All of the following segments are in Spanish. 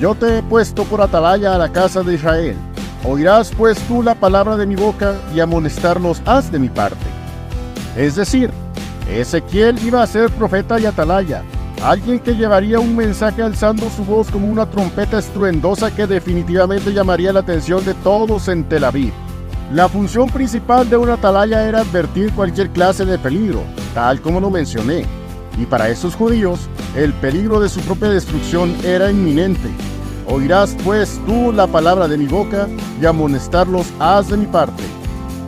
yo te he puesto por atalaya a la casa de Israel. Oirás pues tú la palabra de mi boca, y amonestarlos has de mi parte. Es decir, Ezequiel iba a ser profeta y atalaya, alguien que llevaría un mensaje alzando su voz como una trompeta estruendosa que definitivamente llamaría la atención de todos en Tel Aviv. La función principal de una atalaya era advertir cualquier clase de peligro, tal como lo mencioné, y para esos judíos, el peligro de su propia destrucción era inminente. Oirás pues tú la palabra de mi boca, y amonestarlos has de mi parte.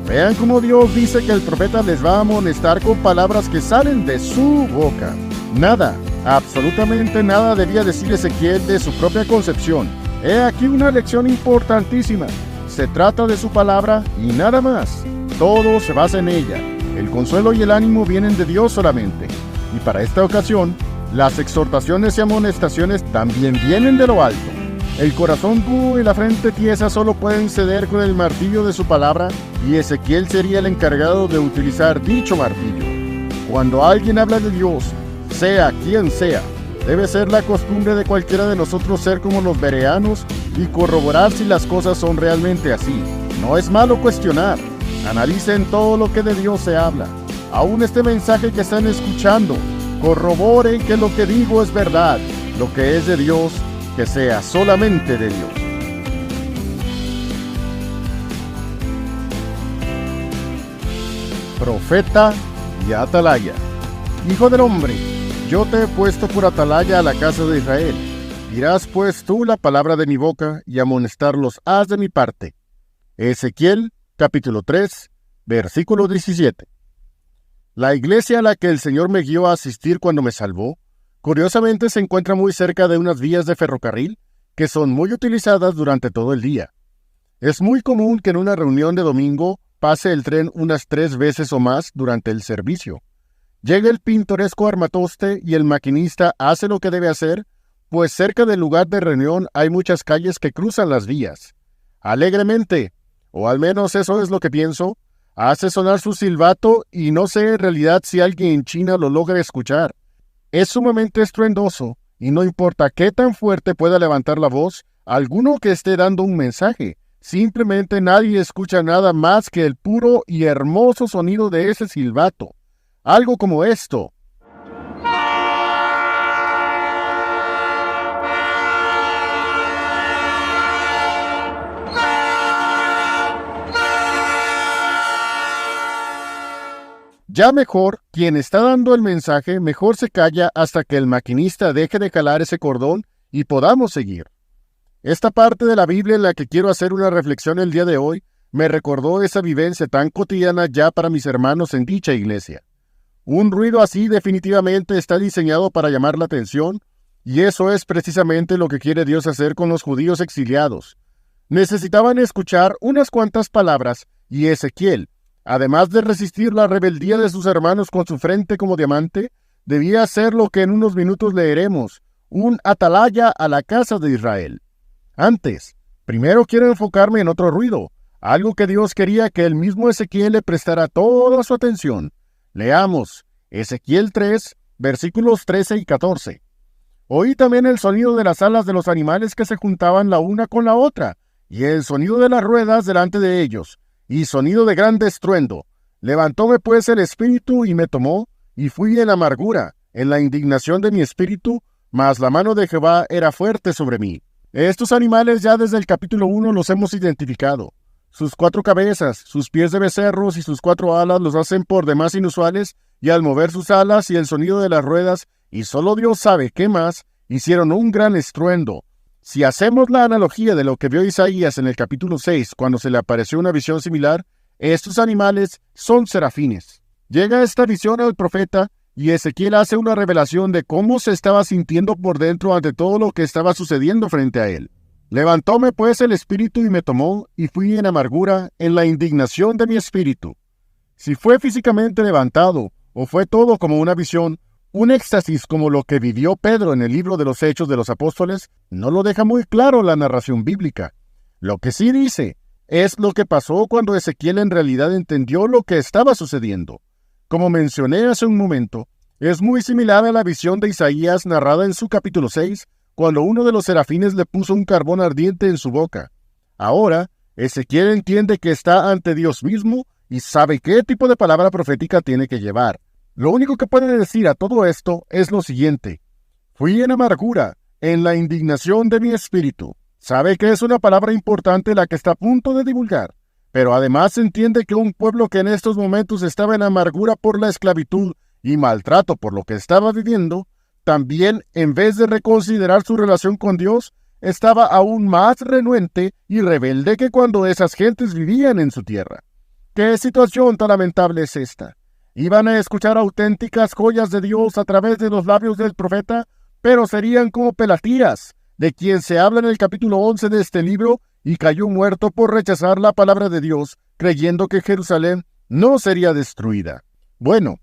Vean cómo Dios dice que el profeta les va a amonestar con palabras que salen de su boca. Nada, absolutamente nada debía decir Ezequiel de su propia concepción. He aquí una lección importantísima. Se trata de su palabra y nada más. Todo se basa en ella. El consuelo y el ánimo vienen de Dios solamente. Y para esta ocasión, las exhortaciones y amonestaciones también vienen de lo alto. El corazón duro y la frente tiesa solo pueden ceder con el martillo de su palabra, y Ezequiel sería el encargado de utilizar dicho martillo. Cuando alguien habla de Dios, sea quien sea, debe ser la costumbre de cualquiera de nosotros ser como los bereanos y corroborar si las cosas son realmente así. No es malo cuestionar. Analicen todo lo que de Dios se habla. Aún este mensaje que están escuchando, corroboren que lo que digo es verdad. Lo que es de Dios, que sea solamente de Dios. Profeta y atalaya. Hijo del hombre, yo te he puesto por atalaya a la casa de Israel. Dirás pues tú la palabra de mi boca, y amonestarlos has de mi parte. Ezequiel, capítulo 3, versículo 17. La iglesia a la que el Señor me guió a asistir cuando me salvó, curiosamente se encuentra muy cerca de unas vías de ferrocarril que son muy utilizadas durante todo el día. Es muy común que en una reunión de domingo pase el tren unas 3 veces o más durante el servicio. Llega el pintoresco armatoste y el maquinista hace lo que debe hacer, pues cerca del lugar de reunión hay muchas calles que cruzan las vías. Alegremente, o al menos eso es lo que pienso, hace sonar su silbato y no sé en realidad si alguien en China lo logra escuchar. Es sumamente estruendoso y no importa qué tan fuerte pueda levantar la voz, alguno que esté dando un mensaje, simplemente nadie escucha nada más que el puro y hermoso sonido de ese silbato. Algo como esto. Ya mejor, quien está dando el mensaje, mejor se calla hasta que el maquinista deje de jalar ese cordón y podamos seguir. Esta parte de la Biblia en la que quiero hacer una reflexión el día de hoy me recordó esa vivencia tan cotidiana ya para mis hermanos en dicha iglesia. Un ruido así definitivamente está diseñado para llamar la atención, y eso es precisamente lo que quiere Dios hacer con los judíos exiliados. Necesitaban escuchar unas cuantas palabras, y Ezequiel, además de resistir la rebeldía de sus hermanos con su frente como diamante, debía hacer lo que en unos minutos leeremos, un atalaya a la casa de Israel. Antes, primero quiero enfocarme en otro ruido, algo que Dios quería que el mismo Ezequiel le prestara toda su atención. Leamos Ezequiel 3, versículos 13 y 14. Oí también el sonido de las alas de los animales que se juntaban la una con la otra, y el sonido de las ruedas delante de ellos, y sonido de grande estruendo. Levantóme pues el espíritu y me tomó, y fui en amargura, en la indignación de mi espíritu, mas la mano de Jehová era fuerte sobre mí. Estos animales ya desde el capítulo 1 los hemos identificado. Sus 4 cabezas, sus pies de becerros y sus 4 alas los hacen por demás inusuales, y al mover sus alas y el sonido de las ruedas, y solo Dios sabe qué más, hicieron un gran estruendo. Si hacemos la analogía de lo que vio Isaías en el capítulo 6, cuando se le apareció una visión similar, estos animales son serafines. Llega esta visión al profeta, y Ezequiel hace una revelación de cómo se estaba sintiendo por dentro ante todo lo que estaba sucediendo frente a él. Levantóme pues el espíritu y me tomó, y fui en amargura, en la indignación de mi espíritu. Si fue físicamente levantado, o fue todo como una visión, un éxtasis como lo que vivió Pedro en el libro de los Hechos de los Apóstoles, no lo deja muy claro la narración bíblica. Lo que sí dice, es lo que pasó cuando Ezequiel en realidad entendió lo que estaba sucediendo. Como mencioné hace un momento, es muy similar a la visión de Isaías narrada en su capítulo 6, cuando uno de los serafines le puso un carbón ardiente en su boca. Ahora, Ezequiel entiende que está ante Dios mismo y sabe qué tipo de palabra profética tiene que llevar. Lo único que puede decir a todo esto es lo siguiente: fui en amargura, en la indignación de mi espíritu. Sabe que es una palabra importante la que está a punto de divulgar, pero además entiende que un pueblo que en estos momentos estaba en amargura por la esclavitud y maltrato por lo que estaba viviendo, también, en vez de reconsiderar su relación con Dios, estaba aún más renuente y rebelde que cuando esas gentes vivían en su tierra. ¿Qué situación tan lamentable es esta? Iban a escuchar auténticas joyas de Dios a través de los labios del profeta, pero serían como Pelatías, de quien se habla en el capítulo 11 de este libro, y cayó muerto por rechazar la palabra de Dios, creyendo que Jerusalén no sería destruida. Bueno,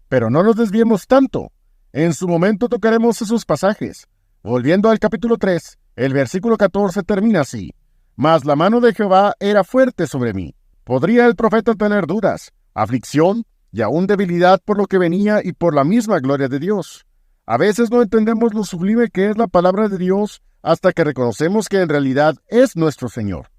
pero no nos desviemos tanto. En su momento tocaremos esos pasajes. Volviendo al capítulo 3, el versículo 14 termina así: Mas la mano de Jehová era fuerte sobre mí. ¿Podría el profeta tener dudas, aflicción y aún debilidad por lo que venía y por la misma gloria de Dios? A veces no entendemos lo sublime que es la palabra de Dios hasta que reconocemos que en realidad es nuestro Señor.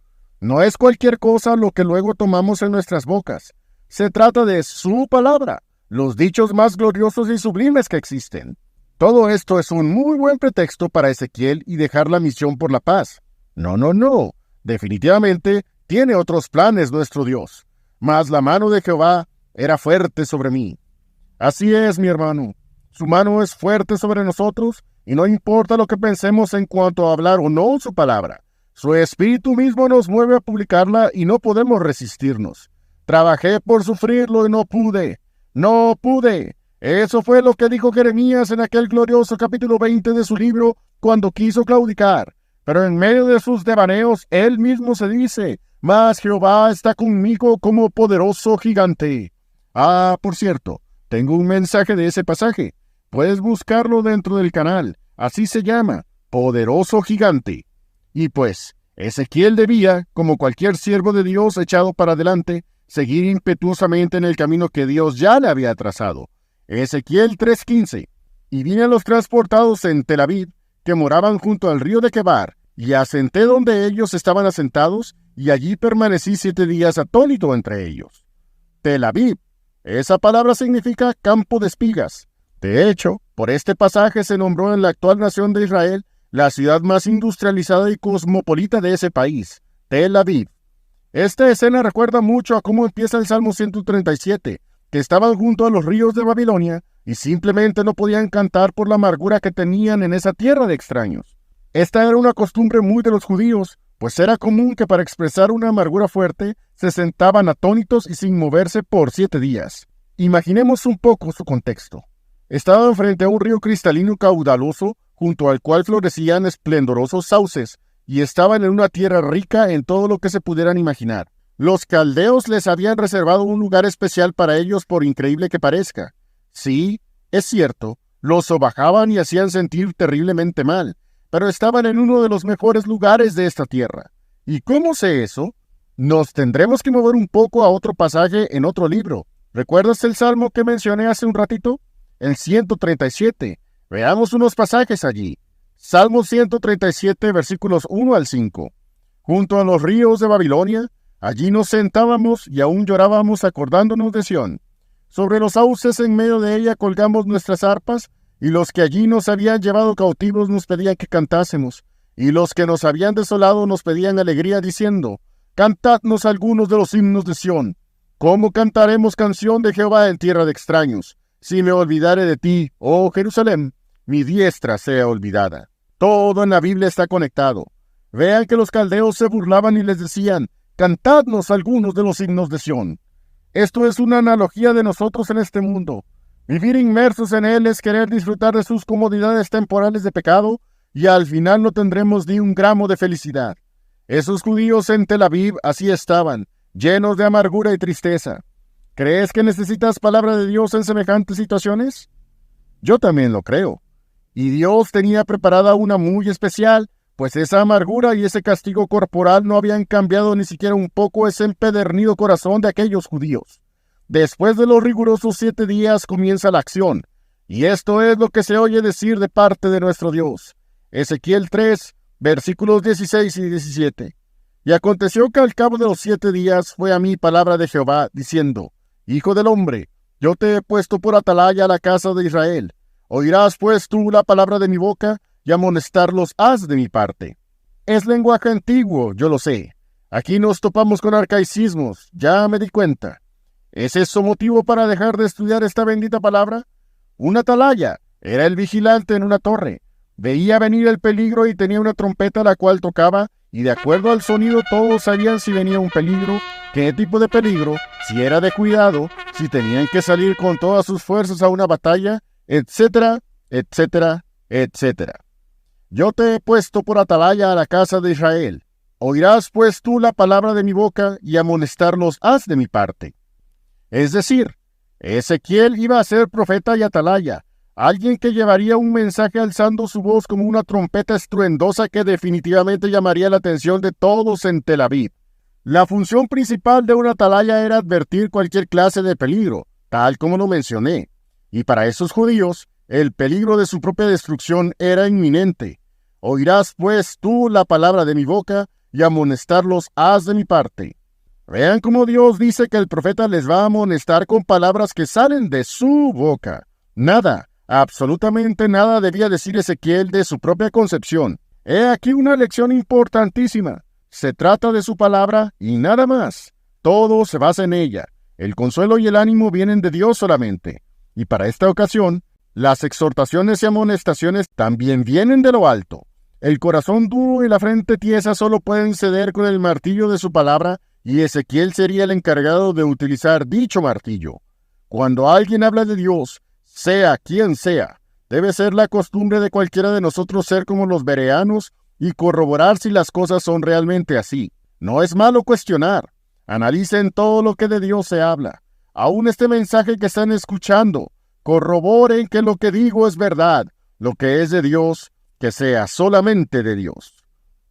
No es cualquier cosa lo que luego tomamos en nuestras bocas. Se trata de su palabra, los dichos más gloriosos y sublimes que existen. Todo esto es un muy buen pretexto para Ezequiel y dejar la misión por la paz. No. Definitivamente tiene otros planes nuestro Dios. Mas la mano de Jehová era fuerte sobre mí. Así es, mi hermano. Su mano es fuerte sobre nosotros y no importa lo que pensemos en cuanto a hablar o no su palabra. Su espíritu mismo nos mueve a publicarla y no podemos resistirnos. Trabajé por sufrirlo y no pude. No pude. Eso fue lo que dijo Jeremías en aquel glorioso capítulo 20 de su libro cuando quiso claudicar. Pero en medio de sus devaneos, él mismo se dice: Mas Jehová está conmigo como poderoso gigante. Ah, por cierto, tengo un mensaje de ese pasaje. Puedes buscarlo dentro del canal. Así se llama, Poderoso Gigante. Y pues, Ezequiel debía, como cualquier siervo de Dios echado para adelante, seguir impetuosamente en el camino que Dios ya le había trazado. Ezequiel 3:15. Y vine a los transportados en Tel Aviv, que moraban junto al río de Quebar, y asenté donde ellos estaban asentados, y allí permanecí 7 días atónito entre ellos. Tel Aviv. Esa palabra significa campo de espigas. De hecho, por este pasaje se nombró en la actual nación de Israel la ciudad más industrializada y cosmopolita de ese país, Tel Aviv. Esta escena recuerda mucho a cómo empieza el Salmo 137, que estaban junto a los ríos de Babilonia y simplemente no podían cantar por la amargura que tenían en esa tierra de extraños. Esta era una costumbre muy de los judíos, pues era común que para expresar una amargura fuerte se sentaban atónitos y sin moverse por 7 días. Imaginemos un poco su contexto. Estaban frente a un río cristalino caudaloso, junto al cual florecían esplendorosos sauces, y estaban en una tierra rica en todo lo que se pudieran imaginar. Los caldeos les habían reservado un lugar especial para ellos, por increíble que parezca. Sí, es cierto, los sobajaban y hacían sentir terriblemente mal, pero estaban en uno de los mejores lugares de esta tierra. ¿Y cómo sé eso? Nos tendremos que mover un poco a otro pasaje en otro libro. ¿Recuerdas el salmo que mencioné hace un ratito? El 137. Veamos unos pasajes allí. Salmo 137, versículos 1 al 5. Junto a los ríos de Babilonia, allí nos sentábamos y aún llorábamos acordándonos de Sión. Sobre los sauces en medio de ella colgamos nuestras arpas, y los que allí nos habían llevado cautivos nos pedían que cantásemos, y los que nos habían desolado nos pedían alegría, diciendo: Cantadnos algunos de los himnos de Sión. ¿Cómo cantaremos canción de Jehová en tierra de extraños? Si me olvidare de ti, oh Jerusalén, mi diestra sea olvidada. Todo en la Biblia está conectado. Vean que los caldeos se burlaban y les decían: Cantadnos algunos de los himnos de Sión. Esto es una analogía de nosotros en este mundo. Vivir inmersos en él es querer disfrutar de sus comodidades temporales de pecado, y al final no tendremos ni un gramo de felicidad. Esos judíos en Tel Aviv así estaban, llenos de amargura y tristeza. ¿Crees que necesitas palabra de Dios en semejantes situaciones? Yo también lo creo. Y Dios tenía preparada una muy especial, pues esa amargura y ese castigo corporal no habían cambiado ni siquiera un poco ese empedernido corazón de aquellos judíos. Después de los rigurosos 7 días comienza la acción, y esto es lo que se oye decir de parte de nuestro Dios. Ezequiel 3, versículos 16 y 17. Y aconteció que al cabo de los 7 días fue a mí palabra de Jehová, diciendo: Hijo del hombre, yo te he puesto por atalaya a la casa de Israel. Oirás pues tú la palabra de mi boca, y amonestarlos has de mi parte. Es lenguaje antiguo, yo lo sé. Aquí nos topamos con arcaicismos, ya me di cuenta. ¿Es eso motivo para dejar de estudiar esta bendita palabra? Una atalaya era el vigilante en una torre. Veía venir el peligro y tenía una trompeta la cual tocaba, y de acuerdo al sonido todos sabían si venía un peligro, qué tipo de peligro, si era de cuidado, si tenían que salir con todas sus fuerzas a una batalla, etcétera, etcétera, etcétera. Yo te he puesto por atalaya a la casa de Israel. Oirás pues tú la palabra de mi boca, y amonestarlos has de mi parte. Es decir, Ezequiel iba a ser profeta y atalaya, alguien que llevaría un mensaje alzando su voz como una trompeta estruendosa que definitivamente llamaría la atención de todos en Tel Aviv. La función principal de una atalaya era advertir cualquier clase de peligro, tal como lo mencioné, y para esos judíos, el peligro de su propia destrucción era inminente. Oirás pues tú la palabra de mi boca, y amonestarlos has de mi parte. Vean cómo Dios dice que el profeta les va a amonestar con palabras que salen de su boca. Nada, absolutamente nada debía decir Ezequiel de su propia concepción. He aquí una lección importantísima. Se trata de su palabra y nada más. Todo se basa en ella. El consuelo y el ánimo vienen de Dios solamente. Y para esta ocasión, las exhortaciones y amonestaciones también vienen de lo alto. El corazón duro y la frente tiesa solo pueden ceder con el martillo de su palabra, y Ezequiel sería el encargado de utilizar dicho martillo. Cuando alguien habla de Dios, sea quien sea, debe ser la costumbre de cualquiera de nosotros ser como los bereanos y corroborar si las cosas son realmente así. No es malo cuestionar. Analicen todo lo que de Dios se habla. Aún este mensaje que están escuchando, corroboren que lo que digo es verdad, lo que es de Dios, que sea solamente de Dios.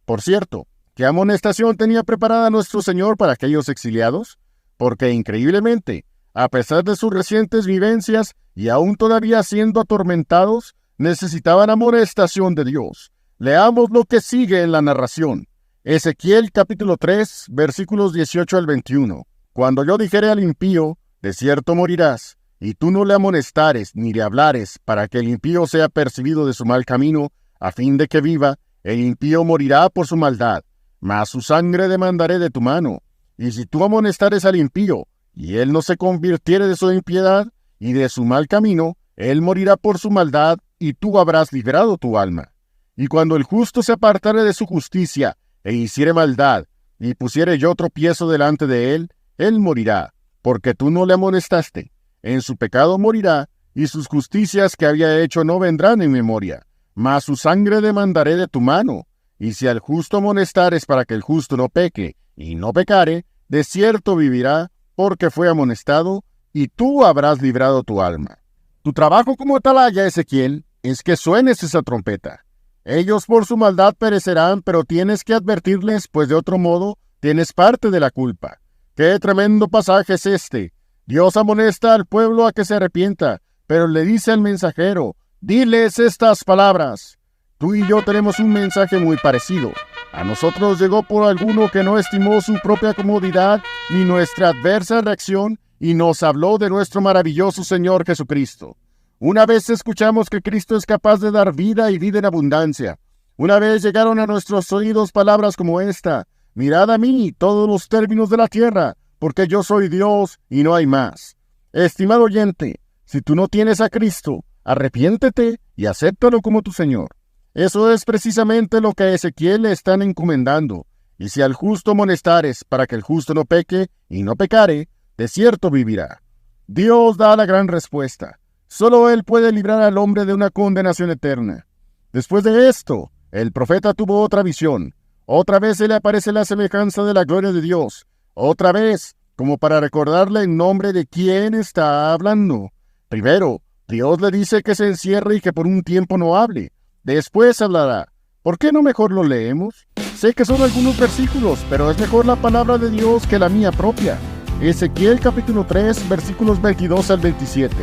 Por cierto, ¿qué amonestación tenía preparada nuestro Señor para aquellos exiliados? Porque increíblemente, a pesar de sus recientes vivencias y aún todavía siendo atormentados, necesitaban amonestación de Dios. Leamos lo que sigue en la narración. Ezequiel capítulo 3, versículos 18 al 21. Cuando yo dijere al impío, de cierto morirás, y tú no le amonestares ni le hablares para que el impío sea percibido de su mal camino, a fin de que viva, el impío morirá por su maldad, mas su sangre demandaré de tu mano. Y si tú amonestares al impío, y él no se convirtiere de su impiedad y de su mal camino, él morirá por su maldad, y tú habrás librado tu alma. Y cuando el justo se apartare de su justicia, e hiciere maldad, y pusiere yo tropiezo delante de él, él morirá, porque tú no le amonestaste. En su pecado morirá, y sus justicias que había hecho no vendrán en memoria. Mas su sangre demandaré de tu mano. Y si al justo amonestares para que el justo no peque, y no pecare, de cierto vivirá, porque fue amonestado, y tú habrás librado tu alma. Tu trabajo como atalaya, Ezequiel, es que suenes esa trompeta. Ellos por su maldad perecerán, pero tienes que advertirles, pues de otro modo tienes parte de la culpa. ¡Qué tremendo pasaje es este! Dios amonesta al pueblo a que se arrepienta, pero le dice al mensajero: diles estas palabras. Tú y yo tenemos un mensaje muy parecido. A nosotros llegó por alguno que no estimó su propia comodidad ni nuestra adversa reacción y nos habló de nuestro maravilloso Señor Jesucristo. Una vez escuchamos que Cristo es capaz de dar vida y vida en abundancia. Una vez llegaron a nuestros oídos palabras como esta: mirad a mí todos los términos de la tierra, porque yo soy Dios y no hay más. Estimado oyente, si tú no tienes a Cristo, arrepiéntete y acéptalo como tu Señor. Eso es precisamente lo que a Ezequiel le están encomendando. Y si al justo amonestares para que el justo no peque y no pecare, de cierto vivirá. Dios da la gran respuesta. Solo Él puede librar al hombre de una condenación eterna. Después de esto, el profeta tuvo otra visión. Otra vez se le aparece la semejanza de la gloria de Dios. Otra vez, como para recordarle en nombre de quién está hablando. Primero, Dios le dice que se encierre y que por un tiempo no hable. Después hablará. ¿Por qué no mejor lo leemos? Sé que son algunos versículos, pero es mejor la palabra de Dios que la mía propia. Ezequiel capítulo 3, versículos 22 al 27.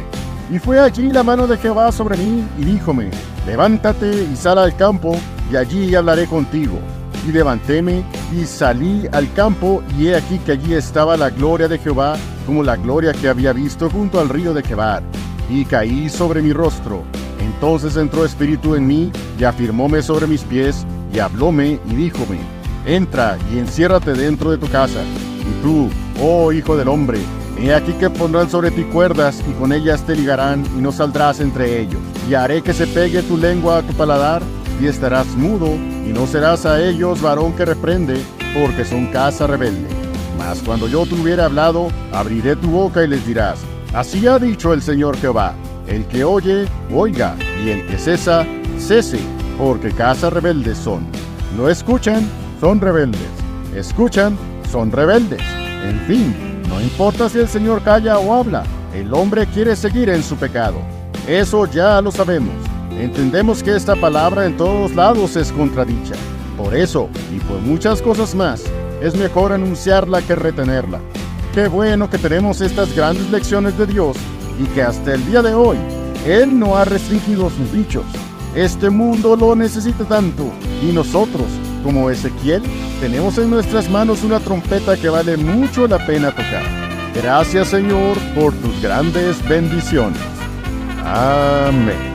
Y fue allí la mano de Jehová sobre mí, y díjome: levántate y sal al campo, y allí hablaré contigo. Y levantéme y salí al campo, y he aquí que allí estaba la gloria de Jehová, como la gloria que había visto junto al río de Quebar. Y caí sobre mi rostro. Entonces entró espíritu en mí, y afirmóme sobre mis pies, y hablóme y díjome: entra y enciérrate dentro de tu casa. Y tú, oh hijo del hombre, he aquí que pondrán sobre ti cuerdas, y con ellas te ligarán, y no saldrás entre ellos. Y haré que se pegue tu lengua a tu paladar, y estarás mudo, y no serás a ellos varón que reprende, porque son casa rebelde. Mas cuando yo te hubiere hablado, abriré tu boca y les dirás: así ha dicho el Señor Jehová. El que oye, oiga, y el que cesa, cese, porque casa rebeldes son. No escuchan, son rebeldes. Escuchan, son rebeldes. En fin, no importa si el Señor calla o habla, el hombre quiere seguir en su pecado. Eso ya lo sabemos. Entendemos que esta palabra en todos lados es contradicha. Por eso, y por muchas cosas más, es mejor anunciarla que retenerla. Qué bueno que tenemos estas grandes lecciones de Dios y que hasta el día de hoy, Él no ha restringido sus dichos. Este mundo lo necesita tanto, y nosotros, como Ezequiel, tenemos en nuestras manos una trompeta que vale mucho la pena tocar. Gracias, Señor, por tus grandes bendiciones. Amén.